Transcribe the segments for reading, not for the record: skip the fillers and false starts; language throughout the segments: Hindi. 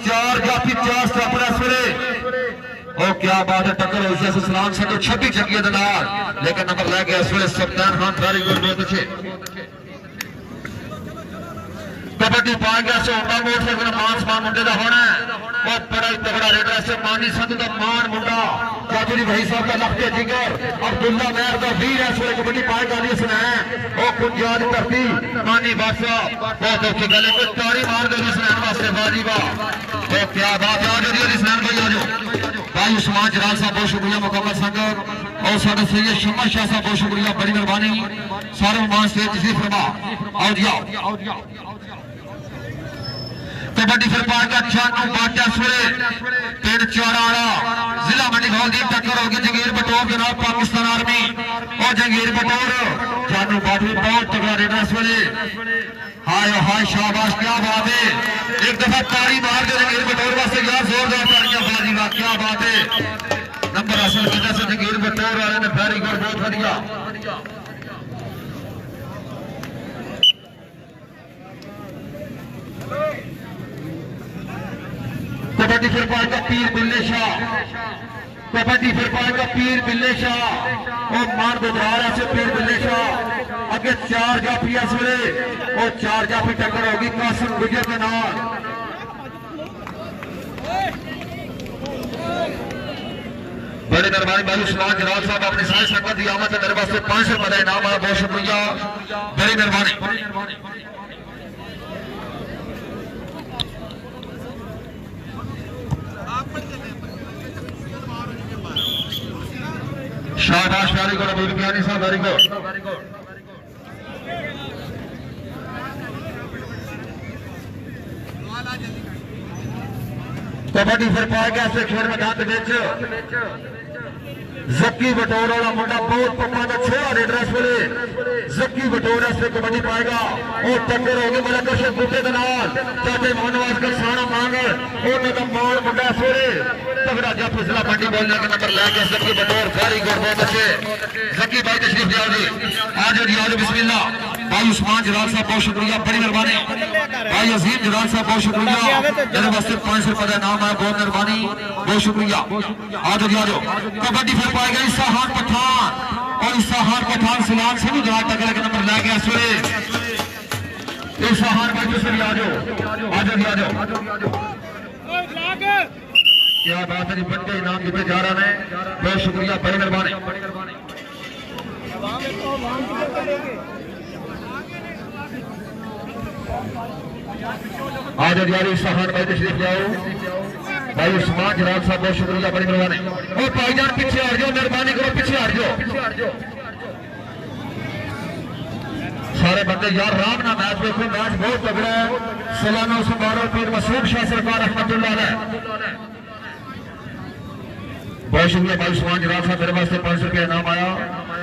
चार जाफी चार स्टॉपर इस वेले। ओ क्या बात है, टक्कर हुई है सलाम संधू 26 जगिए दे नाल, लेकिन नंबर ले गया इस वेले सुल्तान खान। वेरी गुड, बहुत अच्छे। कबड्डी पा गया सो उंडा मोटरसाइकिल मान समान मुंडे का होना है। वो बड़ा ही तगड़ा रेडर से मानी संधू का मान मुंडा चौधरी भाई साहब का लखते जिगर अब्दुल्ला मेहर का वीर है। सोले कबड्डी पाए गाली सुना है वो कुंजाद धरती मानी बादशाह बहुत औखी गले को ताड़ी मार दे सुनाने वास्ते। बाजी वाह, तो क्या बात है। आज सुनान भाई आज भाई उस्मान जलाल साहब बहुत शुक्रिया मुकम्मल संगत और साढ़े सैयद शम्मा शाह साहब बहुत शुक्रिया, बड़ी मेहरबानी। सारे मान से तशरीफ फरमा आओ जी आओ। कबड्डी फिर पा गया छानू बाटा सुरे तीन चौड़ा जिला मंडी हॉल की टक्कर होगी जंगीर बटोर जनाब पाकिस्तान आर्मी और जंगीर बटोर छानू बाटी बहुत तगड़ा रेडर इस वेले। हाय हाय शाबाश, क्या बात है। एक दफा ताड़ी मार के जंगीर बटोर वास्ते यार जोरदार ताड़ियां बाजी का, क्या बात है। नंबर हासिल किया से जंगीर बटोर वाले ने, वेरी गुड, बहुत बढ़िया। कबड्डी फिर पाएगा पीर बिल्ले शाह, कबड्डी फिर पाएगा पीर बिल्ले शाह और मान बुधवार से पीर बिल्ले शाह अगे चार जाफी इस वेले और चार जाफी टक्कर होगी कासिम गुजर के नाल। बड़े मेहरबानी भाई उस्मान जलाल साहब अपनी सारी संगत की आमद है मेरे पास 500 रुपए का इनाम आया, बहुत शुक्रिया, बड़ी मेहरबानी। शाबाश, वेरी गुड अबूल कियानी साहब, वेरी गुड। कबड्डी फिर पाया गया से खेल मैदान जक्की बटोर वाला मुंडा बहुत पक्का का छोड़ा रेडर इस वेले। जक्की बटोर से कबड्डी पाएगा और टक्कर होगी मेरा दर्शक बूटे के नाल चाचे मोहनवास का साना मांग और मान मुंडा इस वेले तगड़ा जा फिसला मंडी बोलने का नंबर लेके जक्की बटोर, वेरी गुड, बहुत अच्छे। जक्की भाई तशरीफ ले आओ जी, आज जी आज बिस्मिल्लाह। भाई उस्मान जलाल साहब बहुत शुक्रिया, बड़ी मेहरबानी। भाई अजीम जलाल साहब बहुत शुक्रिया, मेरे वास्ते 500 रुपए का नाम है, बहुत मेहरबानी, बहुत शुक्रिया। आज जी आज कबड्डी फिर पाएगा इसाहान पठान और इसाहान पठान सलाम सभी जवाब टकरा के नंबर ले गया इस वेले। इसाहान भाई तुम भी आ जाओ, आज जी आ जाओ। क्या बात है जी, बड़े इनाम जीते जा रहे हैं, बहुत शुक्रिया, बड़ी मेहरबानी। आज हरियाली सहान भाई तशरीफ ले आओ। भाई उस्मान जलाल साहब बहुत शुक्रिया, बड़ी मेहरबानी। और भाईजान पीछे हट जाओ, मेहरबानी करो, पीछे हट जाओ। सारे बंदे यार राम ना मैच देखो, मैच बहुत तगड़ा है। सलाना समारोह पीर मसूद शाह सरकार रहमतुल्लाह अलैह, बहुत शुक्रिया। भाई उस्मान जलाल साहब मेरे वास्ते 500 रुपया इनाम आया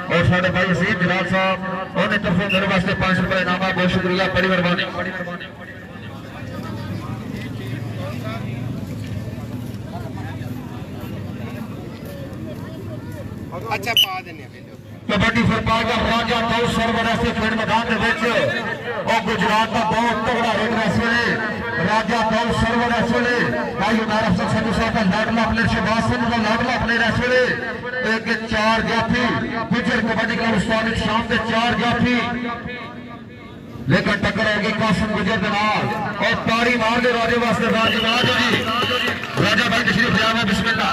और साढ़े भाई अजीम जलाल साहब उन्हें तरफों मेरे वास्ते 500 रुपया इनाम आया, बहुत शुक्रिया, बड़ी मेहरबानी। अच्छा पा देने कबड्डी फिर पाएगा राजा दौड़ सरवर ऐसे खेल मैदान के और गुजरात का बहुत तगड़ा रेडर इस वेले। राजा दौड़ सरवर इस वेले भाई उमर अफसर संधू साहब का लाडला प्लेयर, शहबाज संधू का लाडला प्लेयर इस वेले। एक चार जाफी गुजर कबड्डी का उस्ताद शाम के चार जाफी लेकर टक्कर होगी कासिम गुजर के नाल और ताड़ी मार दे राजे वास्ते। राजा जी राजा भाई तशरीफ ले आओ, बिस्मिल्लाह।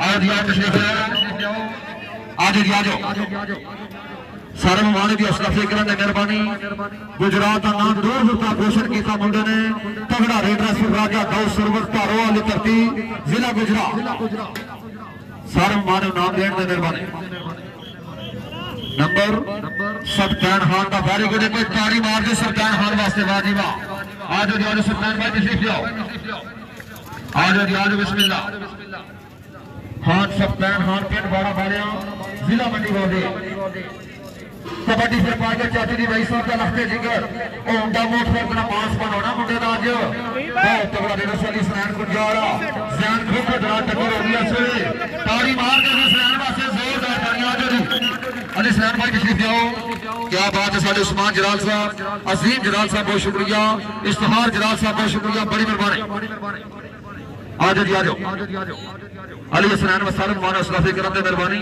आओ जी आओ, तशरीफ ले आओ, आज जी आ जाओ। सारे मेहमान की हौसला अफजाई करने मेहरबानी। गुजरात का नाम दूर दूर तक रोशन किया मुंडे ने, तगड़ा रेडर राजा दौड़ सरवर धारो वाली धरती जिला गुजरात। सारे मेहमान नाम देने की मेहरबानी। नंबर सुल्तान खान का, वेरी गुड, कोई ताड़ी मार दे सुल्तान खान वास्ते, वाजी वाह। आज जी आज सुल्तान भाई तशरीफ ले आओ, आज जी आज बिस्मिल्लाह। खान सुल्तान खान पिंड बाड़ा बाड़िया जिला मंडी बोले। कबड्डी फिर पाएगा चाची जी भाई साहब का लखते जिगर और उंडा मोटरसाइकिल का पास बनाना मुंडे का आज बहुत तगड़ा रेडर सली सनैन गुंजारा जैन खूब दरा टक्कर हो गया से ताड़ी मार के सनैन वास्ते जोरदार ताड़ियां। आज जी अली सैन भाई तशरीफ जाओ। क्या बात है साडे उस्मान जलाल साहब, अजीम जलाल साहब बहुत शुक्रिया, इश्तिहार जलाल साहब बहुत शुक्रिया, बड़ी मेहरबानी। आ जाओ जी आ जाओ। अली हसनैन वसालम माना इस्लाफी करम दे मेहरबानी।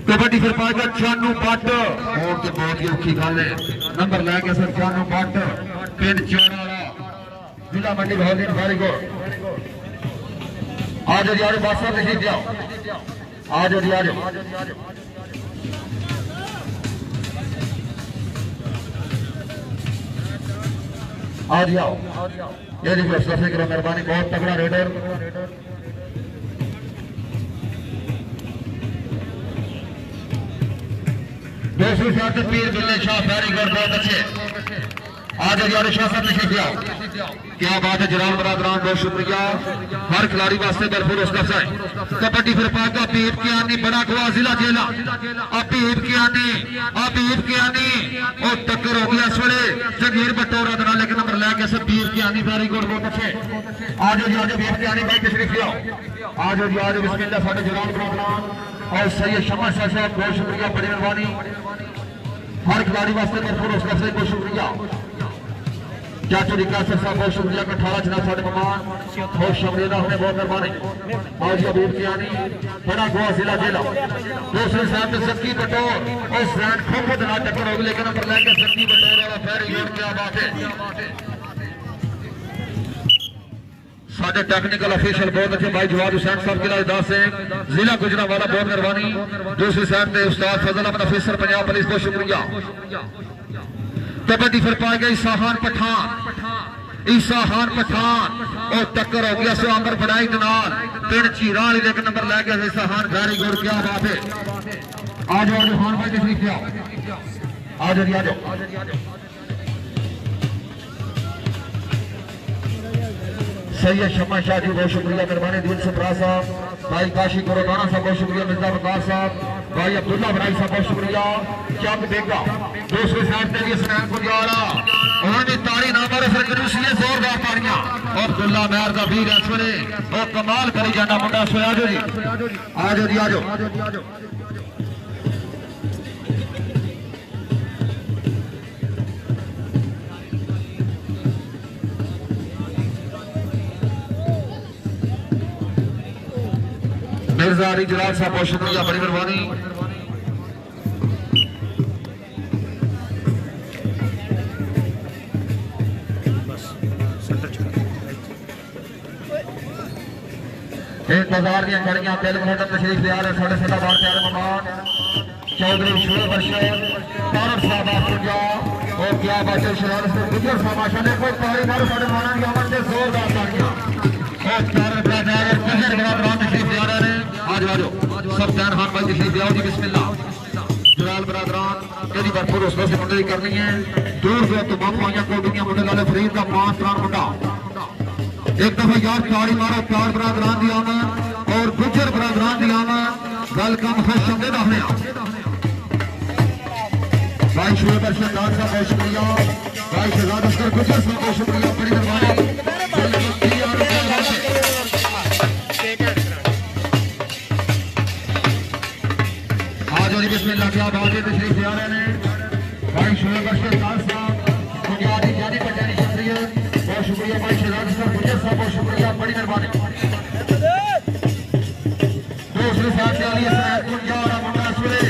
कबड्डी फिर पाएगा चानू पट और तो बहुत ही औखी गल है। नंबर लैके सर चानू पट पिंड चौड़ा जिला मंडी बहादुर फारिगुड़। आ जाओ जी आ जाओ, बादशाह तशरीफ जाओ। आ जाओ जी आ जाओ। आ जाओ ये देखो इस्लाफी करो मेहरबानी, बहुत तगड़ा रेडर। दूसरी साथ पीर बिल्ले शाह फैरीगढ़ बहुत अच्छे। आज यार शाह साहब तशरीफ लाओ। क्या बात है जनाब बरादरान, बहुत शुक्रिया। हर खिलाड़ी वास्ते भरपूर उसका है। कबड्डी फिर पाएगा पीर की आनी बड़ा गोवा जिला जेला। अबीब की आनी और टक्कर हो गया इस वेले जगीर बटोरा दना, लेकिन नंबर लैके सब पीर की आनी फैरीगढ़ बहुत अच्छे। आज पीर की आनी भाई तशरीफ लाओ। आज बिस्मिल्लाह साडे जनाब बरादरान और सैयद शमा शाह साहब बहुत शुक्रिया, बड़ी मेहरबानी। हर खिलाड़ी वास्ते भरपूर उसका से बहुत शुक्रिया। चाचू रिकासर साहब बहुत शुक्रिया। 18 जनाब साढ़े मेहमान बहुत शुक्रिया होने बहुत मेहरबानी। आज अबीब की आनी बड़ा गोवा जिला जेला। दूसरे साहब से सक्की बटोर और सैन खोखो दना टक्कर होगी, लेकिन नंबर लेके सक्की बटोर वाला फैरीगढ़। क्या बात है साडे टेक्निकल ऑफिशियल बहुत अच्छे भाई जवाद हुसैन साहब किला दास से जिला गुजरांवाला बहुत मेहरबानी। दूसरी साइड पे उस्ताद फजल अहमद अफसर पंजाब पुलिस बहुत शुक्रिया। कबड्डी फिर पाए गए ईसाहान पठान और टक्कर हो गया सो अंबर बड़ाई दनाल पिंड चीरा वाली, लेकिन नंबर लै गया ईसाहान फैरीगढ़। क्या बात है। आ जाओ खान भाई तशरीफ लाओ। आ जाओ। सैयद शमा शाह जी बहुत शुक्रिया, मेहरबानी। दिल सप्रा साहब, भाई काशी कोरोदाना साहब बहुत शुक्रिया, मिर्जा वकार साहब, भाई अब्दुल्ला बराई साहब बहुत शुक्रिया। चंद बेगा दूसरे साइड पे सैन गुजारा उन्होंने तारी ना मारे फिर इसलिए जोरदार तारियां। अब्दुल्ला मेहर का वीर इस वेले वो कमाल करी जाना मुंडा सो। आ जाओ जी आ जाओ। मिर्जा अली जलाल साहब बहुत शुक्रिया, बड़ी मेहरबानी। एक बाजार दी कड़ियां दिल मोहम्मद तशरीफ ले आ रहे साढ़े सदा बार प्यारे मेहमान चौधरी शुरू बशर तारक साहब पंजाब। और क्या बात है शरारत से गुजर साहब माशाल्लाह कोई तारी मारो साढ़े माना की आमद से जोरदार तालियां। और तारक बाजार और गुजर बरादरान तशरीफ ले आ रहे हैं। आज सब जैन खान भाई तशरीफ ले आओ जी। बिस्मिल्लाह जलाल बरादरान यदि भरपूर उसमें से मुंडे करनी है। दूर से तमाम पाइया कोटियां मुंडे लाले फरीद का 5 रान मुंडा। एक दफा यार ताड़ी मारो प्यार बरादरान दी आमद और गुजर बरादरान दी आमद गल कम खुश होंगे दाखने भाई शुएब अरशद खान साहब बहुत शुक्रिया, भाई शहजाद असगर गुजर साहब बहुत शुक्रिया, बड़ी मेहरबानी। आज और बिस्मिल्लाह क्या बात है तशरीफ ले आ रहे हैं भाई शुएब अरशद खान साहब बुनियादी जानी पटानी शख्सियत बहुत शुक्रिया। भाई शहजाद असगर गुजर साहब बहुत शुक्रिया, बड़ी मेहरबानी। दूसरे साथ से अली हसनैन कुंजारा मुंडा सुरे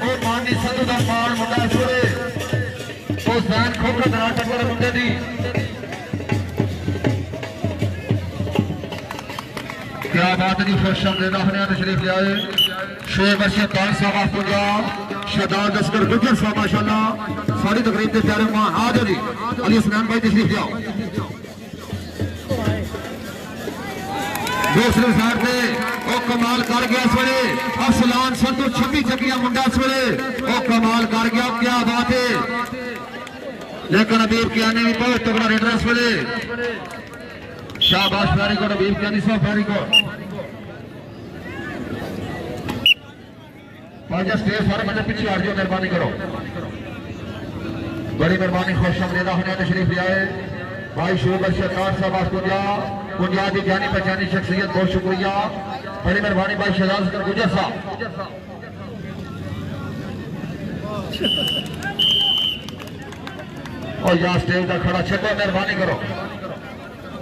और मानी संधू दा पान मुंडा सुरे और सैन खोखर दरा टक्कर मुंडे दी। क्या बात है जी, खुश आमदीद आखने तशरीफ ले आए शुएब अरशद खान साहब पंजाब, शहजाद असगर गुजर साहब माशाल्लाह सारी तकरीब के प्यारे मेहमान। आ जाओ जी अली हसनैन भाई तशरीफ ले आओ। दूसरे साइड पे वो कमाल कर गया इस वेले अफसलान संतू 26 चकिया मुंडा इस वेले वो कमाल कर गया। क्या बात है। लेकिन अबीब की आने भी बहुत तगड़ा रेडर इस वेले। शाबाश फैरीगढ़ अबीब की आनी साहब फैरीगढ़। भाई स्टेज सारे बंदे पीछे हट जाओ, मेहरबानी करो, बड़ी मेहरबानी। खुश आमदीद होने तशरीफ ले आए भाई शुएब अरशद खान साहब बुनियादी जानी पहचानी शख्सियत बहुत शुक्रिया, बड़ी मेहरबानी। भाई शहजाद असगर गुजर साहब और यहाँ स्टेज का खड़ा छो मेहरबानी करो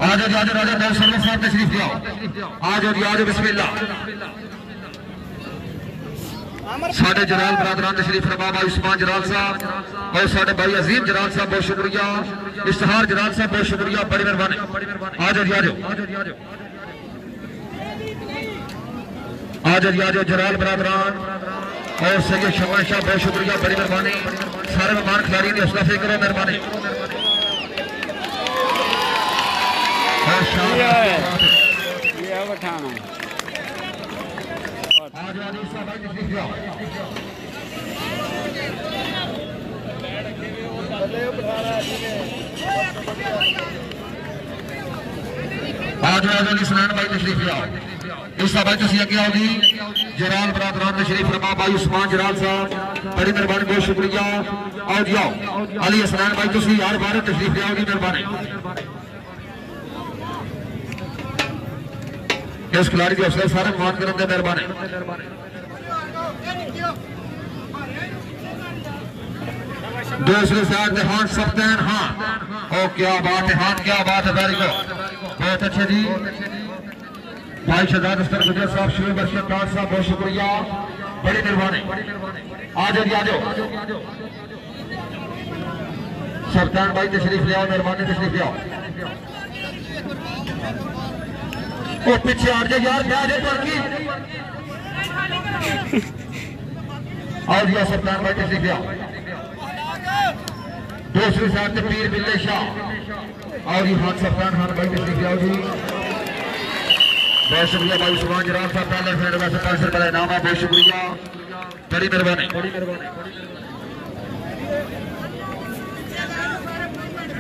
आज राजा दौर सरवर साहब तशरीफ ले आओ आज बिस्मिल्लाह साढ़े जलाल बरादरान तशरीफ फरमा भाई उस्मान जलाल साहब और साढ़े भाई अजीम जलाल साहब बहुत शुक्रिया इश्तहार जलाल साहब बहुत शुक्रिया बड़ी मेहरबानी आज जलाल बरादरान और सैयद शबान शाह बहुत शुक्रिया बड़ी मेहरबानी सारे मेहमान खिलाड़ी ने हौसला से करो मेहरबानी आज अली सनान भाई तशरीफ ले आओ इस भाई तुम अगे आओ जी जलाल बरादरान तशरीफ फरमा भाई उस्मान जलाल साहब बड़ी मेहरबानी बहुत शुक्रिया आओ जी आओ अली सनान भाई तुम हर बार तशरीफ ले आओ जी मेहरबानी इस खिलाड़ी के हौसले सारे मान करने के मेहरबानी दूसरे साइड से हाथ सफ्तान हाँ ओ क्या बात है हाथ क्या बात है वेरी गुड बहुत अच्छे जी भाई शहजाद अस्तर गुजर साहब शुरू बशीर खान साहब बहुत शुक्रिया बड़ी मेहरबानी आज सफ्तान भाई तशरीफ ले आओ मेहरबानी तशरीफ ले आओ ओ पीछे हट जा यार क्या दे पर की आओ जी सफ्तान भाई तशरीफ ले आओ दूसरी साइड से पीर बिल्ले शाह और ये हाथ सफ्तान खान भाई तशरीफ ले आओ जी बहुत शुक्रिया भाई उस्मान जलाल साहब पहले फ्रेंड वैसे 500 रुपए इनाम है बहुत शुक्रिया बड़ी मेहरबानी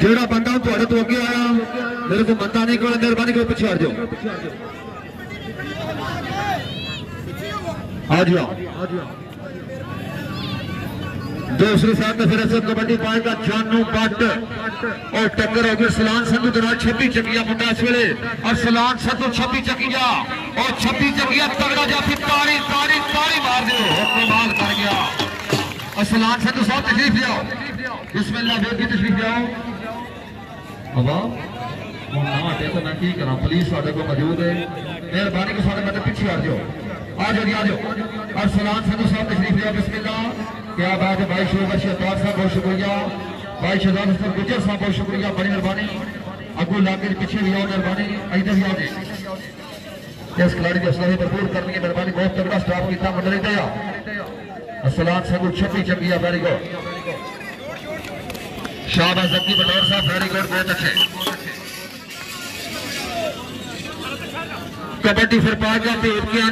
जेड़ा बंदा थोड़े तो अगे आया मेरे को बंदा नहीं कोई मेहरबानी करो पीछे हट जाओ आ जाओ दूसरी साइड में फिर से कबड्डी पाएगा जानू बट और टक्कर होगी सलान संधू दराज 26 चकिया मुंडा इस वेले और सलान संधू 26 चकिया और 26 चकिया तगड़ा जाती ताड़ी ताड़ी ताड़ी मार दो कमाल कर गया और सलान संधू साहब तशरीफ ले आओ बिस्मिल्लाह बेटी तशरीफ ले आओ अब हटे तो मैं की करा पुलिस साढ़े को मौजूद है मेहरबानी को साढ़े मतलब पीछे हट जाओ आ जाओ और सलान संधू साहब तशरीफ ले आओ बिस्मिल्लाह क्या बात है भाई शुभ बशीर खान साहब बहुत शुक्रिया भाई शहजाद अस्तर गुजर साहब बहुत शुक्रिया बड़ी मेहरबानी अगू लाके पीछे भी आओ मेहरबानी इधर भी आओ जी इस खिलाड़ी की हौसला भरपूर करने की मेहरबानी बहुत तगड़ा स्टाफ किया मंडली दया सलान Sandhu 26 Chakiya very good Shahbaz jockey Billawar साहब वेरी गुड बहुत अच्छे कबड्डी फिर पाएगा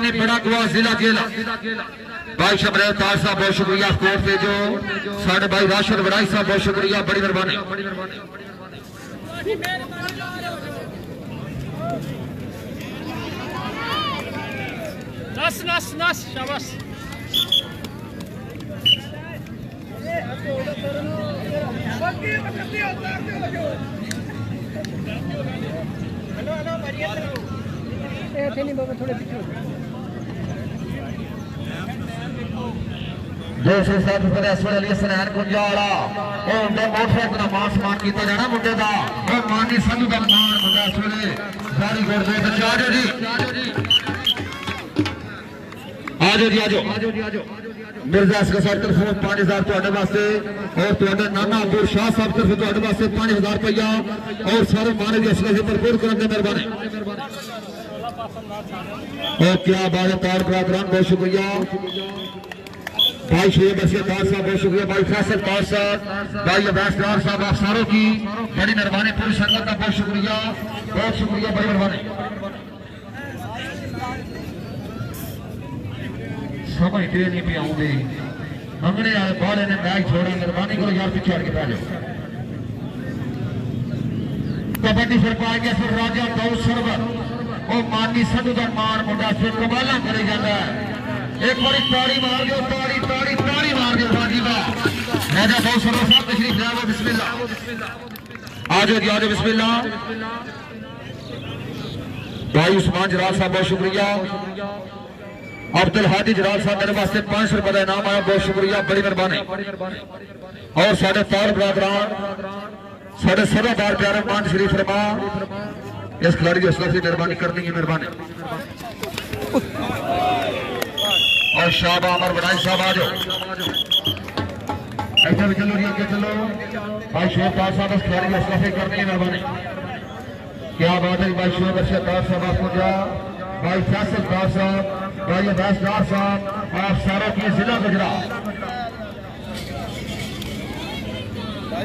ने बड़ा गुआ जिला जेला भाई शबरेल तार साहब बहुत शुक्रिया स्कोर पे जो साढ़े भाई राशिद वड़ाई साहब बहुत शुक्रिया बड़ी मेहरबानी नस शाबाश थोड़े पीछे दूसरे साथ पर अली सनैन गुंजाला मोटरसाइकिल का मान सम्मान किया जाना मुंडे का मानी संधू का मान मुंडा इस वेले वेरी गुड बहुत अच्छा आ जाओ मिर्जा असगर साहब तरफ 5000 ਤੁਹਾਡੇ ਵਾਸਤੇ और ਤੁਹਾਡੇ नाना अब्दुल शाह साहब तरफ ਤੁਹਾਡੇ ਵਾਸਤੇ 5000 रुपया और सारे माने के असले से भरपूर करने की मेहरबानी और क्या बात है तार बरादरान बहुत शुक्रिया भाई शुएब बशीर तार साहब बहुत शुक्रिया भाई फैसल तार साहब भाई अब्बास तार साहब आप सारों की बड़ी मेहरबानी पूरी संगत का बहुत शुक्रिया बड़ी मेहरबानी समझते नहीं पे आऊंगे अंगने वाले बाले ने मैच छोड़ा मेहरबानी करो यार पीछे हट के पा जाओ कबड्डी फिर पाएंगे फिर राजा दौड़ सरवर और मानी संधू का मान मुंडा फिर कबाला करे जाता है एक बारी ताड़ी मार दो ताड़ी मार दो राजी वाह राजा दौड़ सरवर साहब तशरीफ ले आओ बिस्मिल्लाह आ जाओ बिस्मिल्लाह भाई उस्मान जलाल साहब बहुत शुक्रिया अब्दुल हादी जलाल साहब मेरे वास्ते 500 रुपए का इनाम आया, बहुत शुक्रिया, बड़ी मेहरबानी। और साढ़े तार बरादरान साढ़े सदा बार प्यारे मान शरीफ फरमा इस खिलाड़ी की हौसला से मेहरबानी करनी है, मेहरबानी। और शाहबा अमर बनाई साहब आ जाओ, ऐसा भी चलो जी, आगे चलो भाई शोर तार साहब इस खिलाड़ी की हौसला से करनी है, मेहरबानी। क्या बात है भाई शोर बशीर तार साहब, आपको जा भाई फैसल तार साहब, भाई अब्बास तार साहब, आप सारों की जिला गुजरात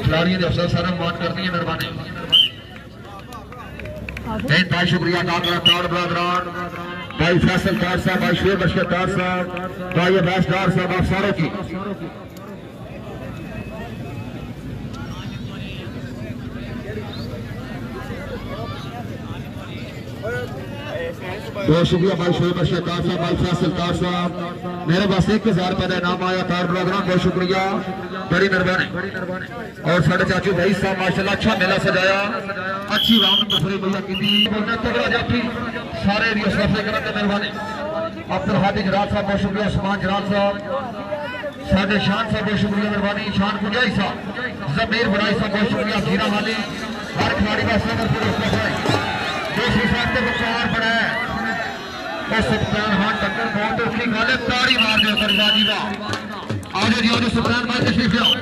खिलाड़ियों ने अफसर सारा मान करनी है, मेहरबानी। भाई शुक्रिया तार बरादरान, भाई फैसल तार साहब, भाई शेर बशीर तार साहब, भाई अब्बास तार साहब, आप सारों की बहुत शुक्रिया भाई शोएब बशीर तार साहब, भाई फैसल तार साहब, मेरे पास 1000 रुपए का इनाम आया तार बरादरान, बहुत शुक्रिया, बड़ी मेहरबानी। और साढ़े चाचू भाई साहब माशाल्लाह अच्छा मेला सजाया, अच्छी राउंड तफरी भैया की तगड़ा जाफी सारे भी सफे करते, मेहरबानी। अब्दुल हादी जराल साहब बहुत शुक्रिया, उस्मान जराल साहब, सादे शान साहब बहुत शुक्रिया, मेहरबानी। शान गुंजाई साहब, जमीर बनाई साहब बहुत शुक्रिया, जीरा वाली हर खिलाड़ी का दूसरी साइड से चार बड़ा है तो सुल्तान खान टक्कर बहुत औखी गल है, ताड़ी मार दो सरबाजी का। आजो जी आजो सुल्तान भाई तशरीफ लाओ,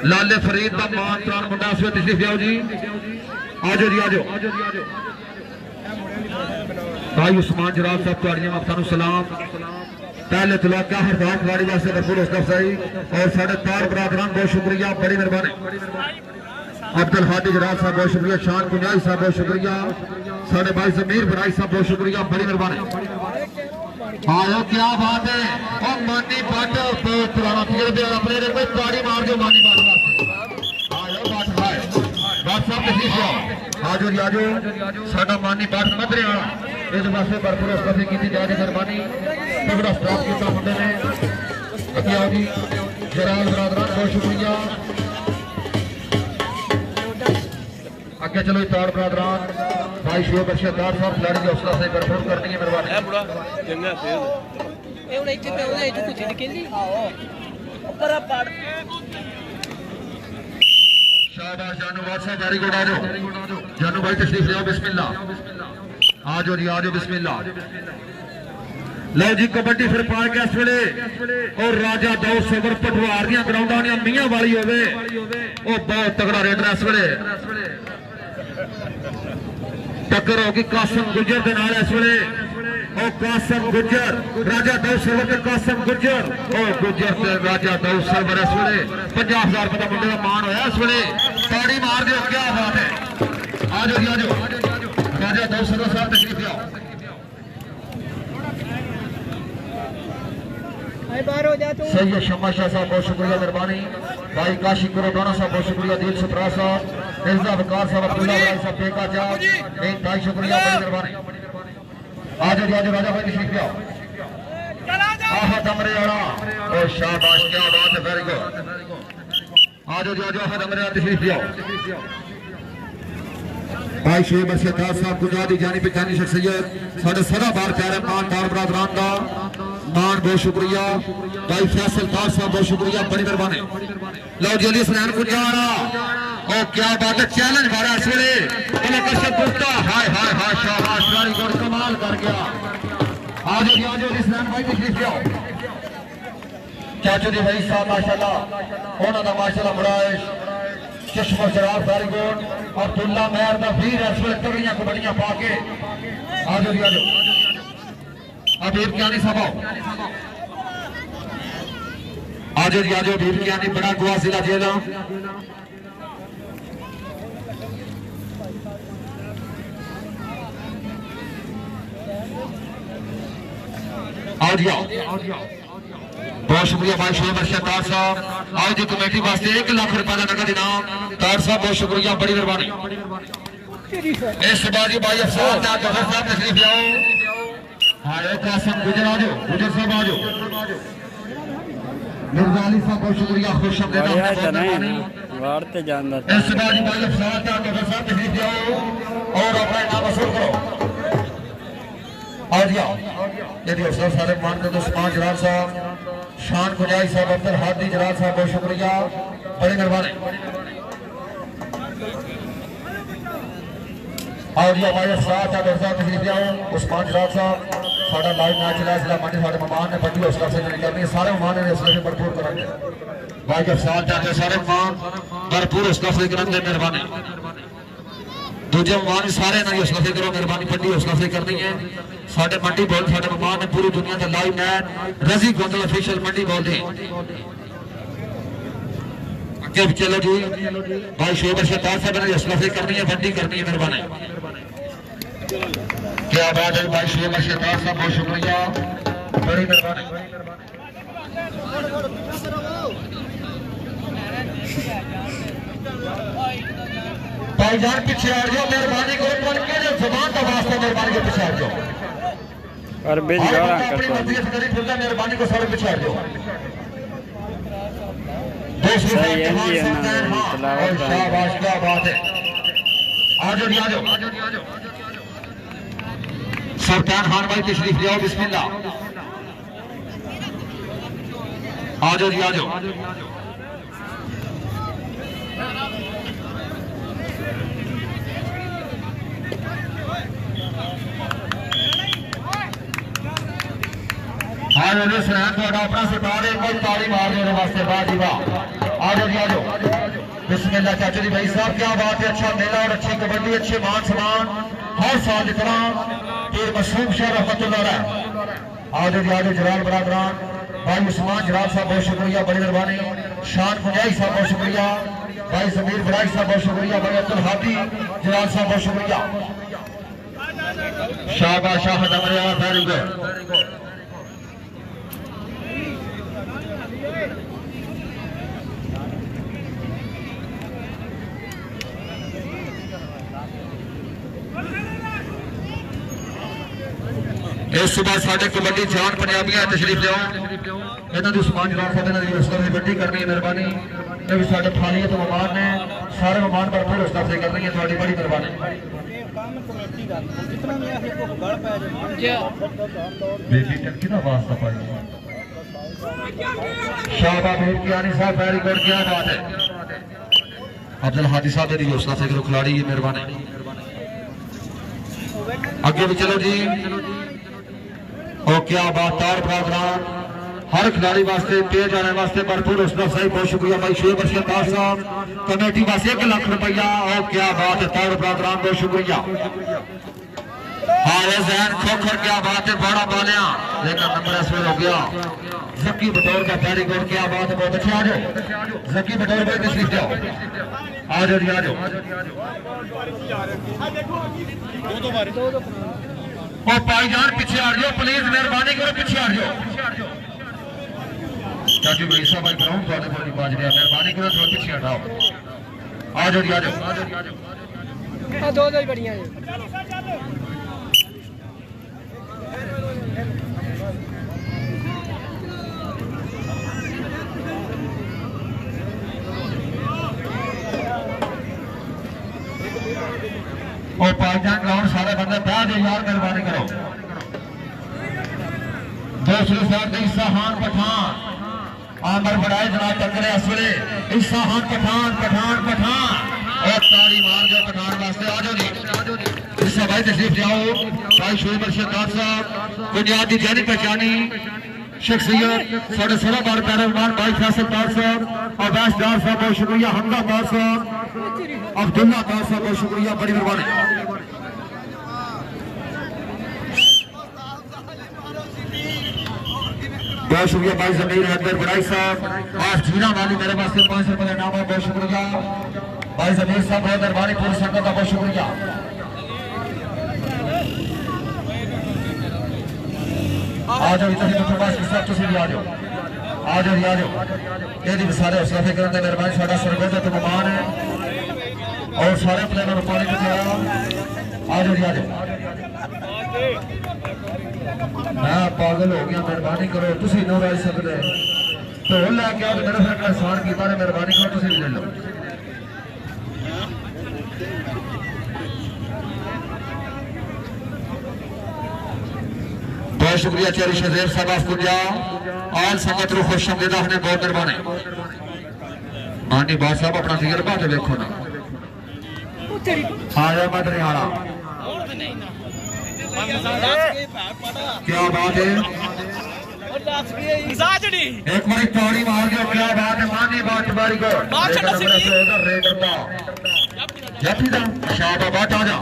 लाले फरीद का मान प्राण मुंडा से तशरीफ लाओ जी, आजो जी आजो भाई उस्मान जराल साहब तुहाड़ियां मफ्तानू सलाम। पहले तलाका हरदार खिलाड़ी वास्ते भरपूर हौसला अफजाई और साढ़े तार बरादरान बहुत शुक्रिया, बड़ी मेहरबानी। अब्दुल हादी जराल साहब बहुत शुक्रिया, शान गुंजाई साहब बहुत शुक्रिया, साढ़े भाई जमीर बनाई साहब बहुत शुक्रिया, बड़ी मेहरबानी। आयो क्या बात है, और मानी बाट पुराना फिर दे अपने कोई ताड़ी मार दो मानी बाट वास्ते। आयो बाट भाई बाट साहब तशरीफ लाओ, आजो जी आजो साडा मानी बाट मदरे वाला इस वास्ते भरपूर हौसला की जाए, मेहरबानी। तगड़ा स्टाफ किया मुंडे ने, अगे आओ जी जराल बरादरान बहुत शुक्रिया, आगे चलो तार बरादरान भाई शोएब बशीर तार साहब खिलाड़ी की हौसला से भरपूर करनी है, मेहरबानी। शाबाश जानू बाद साहब, वेरी गुड, आजो जानू भाई तशरीफ ले आओ, बिस्मिल्लाह, आजो जी आजो बिस्मिल्लाह। लो जी कबड्डी फिर पार्क इस वेले और राजा दो सबर पटवार दियां ग्राउंडां ने मियां वाली होवे ओ बहुत तगड़ा रेडर इस वेले टक्कर होगी कासिम गुजर के नाल इस वेले ओ कासिम गुजर राजा दो सबर के कासिम गुजर ओ गुजर ते राजा दो सबर इस वेले 50,000 रुपए का मुंडे का मान होया इस वेले, ताड़ी मार दो, क्या बात है। आजो जी आजो राजा दो सबर साहब तशरीफ लाओ, सही है। शम्मा शाह साहब बहुत शुक्रिया, मेहरबानी। भाई काशी कुरोडाना साहब बहुत शुक्रिया, दिल सुत्रा साहब, मिर्जा वकार साहब, अब्दुल्ला भाई साहब, बेका जाग भाई शुक्रिया, बड़ी मेहरबानी। आजो जी आजो राजा भाई तशरीफ लाओ, आहत अमरे वाला और शाबाश, क्या बात है, वेरी गुड। आजो जी आजो आहत अमरे वाला तशरीफ लाओ, भाई शोएब बशीर तार साहब गुजराती जानी पहचानी शख्सियत साढ़े सदा बार प्यारे मान तार बरादरान का मान बहुत शुक्रिया, भाई फैसल तार साहब बहुत शुक्रिया, बड़ी मेहरबानी। लो जली स्नैन गुजारा और क्या बात है, चैलेंज मारा इस वेले कशप गुप्ता, हाय हाय हाय शाबाश, वेरी गुड, कमाल कर गया। आजो जी आजो स्नैन भाई तशरीफ लाओ, चाचू जी भाई साहब माशाल्लाह उन्होंने का माशाल्लाह बड़ा चश्मा शराब, वेरी गुड। अब्दुल्ला मेहर का वीर इस वेले तगड़ियां कबड्डियां पा के, आजो जी आजो अब भीम ज्ञानी सभा, आजो जी आजो भीम ज्ञानी बड़ा गुआ जिला जेल, आओ जी आओ, बहुत शुक्रिया भाई शोएब बशीर तार साहब। आज की कमेटी वास्ते 1 लाख रुपए का नगद इनाम, तार साहब बहुत शुक्रिया, बड़ी मेहरबानी। इस बाजी भाई अफसर साहब तशरीफ लाओ, हाँ कासिम गुजर आजो, गुजर साहब आजो, मिर्जा अली साहब बहुत शुक्रिया, खुश आमदीद, इस बाजी भाई अफसर साहब तशरीफ लाओ और अपना नाम वसूल करो, आओ जी आओ। यदि अफसर सारे मान दो उस्मान जलाल साहब, शान खुजाई साहब, अब्दुल हादी जलाल साहब, बहुत शुक्रिया, बड़ी मेहरबानी। और जी हमारे साथ है दोस्तों तशरीफ लाओ उस्मान जलाल साहब, साडा लाइव मैच चला जिला मंडी साडे मेहमान ने बड़ी हौसला से करनी है, सारे मेहमान ने हौसले से भरपूर करेंगे भाई के साथ जाते सारे मेहमान भरपूर हौसला से करेंगे, मेहरबानी। दूजे मेहमान सारे ना हौसला से करो, मेहरबानी बड़ी हौसला से करनी है। साडे मंडी बोल साडे मेहमान ने पूरी दुनिया का लाइव मैच रजी गोंदल ऑफिशियल मंडी बोल दे आगे चलो जी भाई शोभ शतार साहब ने हौसला से करनी है, बंदी करनी है, मेहरबानी। क्या बात है भाई शोभ शतार साहब, बहुत शुक्रिया, बड़ी मेहरबानी। भाईजान पीछे हट जाओ, मेहरबानी करो, बन के जबान का वास्ता मेहरबानी के पीछे हट जाओ, और बेच गया अपनी मर्जी से करी फिरता, मेहरबानी को सारे पीछे हट जाओ। सही है जी, और शाबाश, क्या बात है, आ जाओ आ जाओ सुल्तान खान भाई तशरीफ ले आओ, बिस्मिल्लाह, आ जाओ जी आ जाओ। हाँ जो सुनैन थोड़ा अपना सितार है, कोई ताली मार देने वास्ते, वाह जी वाह, आ जाओ जी आ जाओ, बिस्मिल्लाह चाचा जी भाई साहब, क्या बात है, अच्छा मेला और अच्छी कबड्डी, अच्छे मान सम्मान हर साल की तरह पीर मशरूम शाह रहमतुल्लाह अलैह। आ जाओ जी आ जाओ जलाल बरादरान, भाई उस्मान जलाल साहब बहुत शुक्रिया, बड़ी मेहरबानी। शान खुजाई साहब बहुत शुक्रिया, भाई जमीर बड़ाई साहब बहुत शुक्रिया, भाई अब्दुल हादी जलाल साहब बहुत शुक्रिया, शाबाश शाह वेरी गुड। इस सुबह साढ़े कबड्डी जान पंजाबियां तशरीफ लियाओ, इन्होंने उस्मान जलाल साहब ने हौसला से कबड्डी करनी है, मेहरबानी। ये भी साढ़े फालियत तो मेहमान ने, सारे मेहमान भरपूर हौसला से करनी है, थोड़ी बड़ी मेहरबानी। बेबी टंकी का वास्ता पाई शाहबाद कियानी साहब, वेरी गुड, क्या बात है। अब्दुल हादी साहब ने हौसला से करो खिलाड़ी, ये मेहरबानी। आगे भी चलो जी, और क्या बात, तार बरादरान हर खिलाड़ी वास्ते पे जाने वास्ते भरपूर हौसला सही, बहुत शुक्रिया भाई शेख अरशद साहब, कमेटी वास्ते 1 लाख रुपया, और क्या बात है तार बरादरान, बहुत शुक्रिया। हारे जहन खोखर, क्या बात है, बड़ा बालिया, लेकिन नंबर इसमें हो गया जकी बटौर का, वेरी गुड, क्या बात है, बहुत अच्छे। आ जाओ जकी बटौर भाई तशरीफ जाओ, आ जाओ जी आ जाओ। और भाईजान पीछे हट जाओ प्लीज, मेहरबानी करो, पीछे हट जाओ। चाचू भाई साहब भाई ग्राउंड थोड़े कोल बाज रहा, मेहरबानी करो थोड़ा पीछे हटाओ, आ जाओ जी आ जाओ। दो ही बढ़िया है। और भाईजान ग्राउंड सारे बंदे बह जाओ यार, मेहरबानी करो। दूसरी साइड ईसा खान पठान, आमर बड़ाए जनाब टक्करे इस वे, ईसा खान पठान पठान पठान, और ताली मार जाओ पठान वास्ते, आ जाओ जी ईसा भाई तशरीफ जाओ। भाई शोभ अरशद साहब, बुनियाद की जानी पहचानी शख्सियत, साढ़े 16 बार पैरवान भाई फैसल तार साहब, अवैश डार साहब बहुत शुक्रिया, हमदा तार साहब, अब्दुल्ला तार साहब बहुत शुक्रिया, बड़ी मेहरबानी। बहुत शुक्रिया भाई जमीर हैदर बड़ाई साहब, आज जीना वाली मेरे वास्ते 500 रुपए का नाम है, बहुत शुक्रिया भाई जमीर साहब, बहुत मेहरबानी, पूरी संगत का बहुत शुक्रिया। आ जाओ तुम भी आ जाओ, आ जाओ आ जाओ, ये सारे हौसला फिक्र करते मेहरबानी, साडा सरगोजा तो मेहमान है, और सारे प्लेयर पानी पिलाया, आ जाओ आ जाओ। मैं पागल हो गया, मेहरबानी करो, तुम नहीं रह सकते, ढोल लैके आओ, मेरा फिर एहसान किया, मेहरबानी करो तुम भी ले लो। बहुत शुक्रिया चेरी शजेर साहब आफ्कुंजा आल संगत रू खुश आमदीद ने बहुत मेहरबानी मानी बात साहब अपना तजर्बा तो देखो ना हाजा मदनी वाला क्या बात है एक बारी ताड़ी मार के क्या बात है मानी बात बारी को रेडर दा शाबाश बात आ जा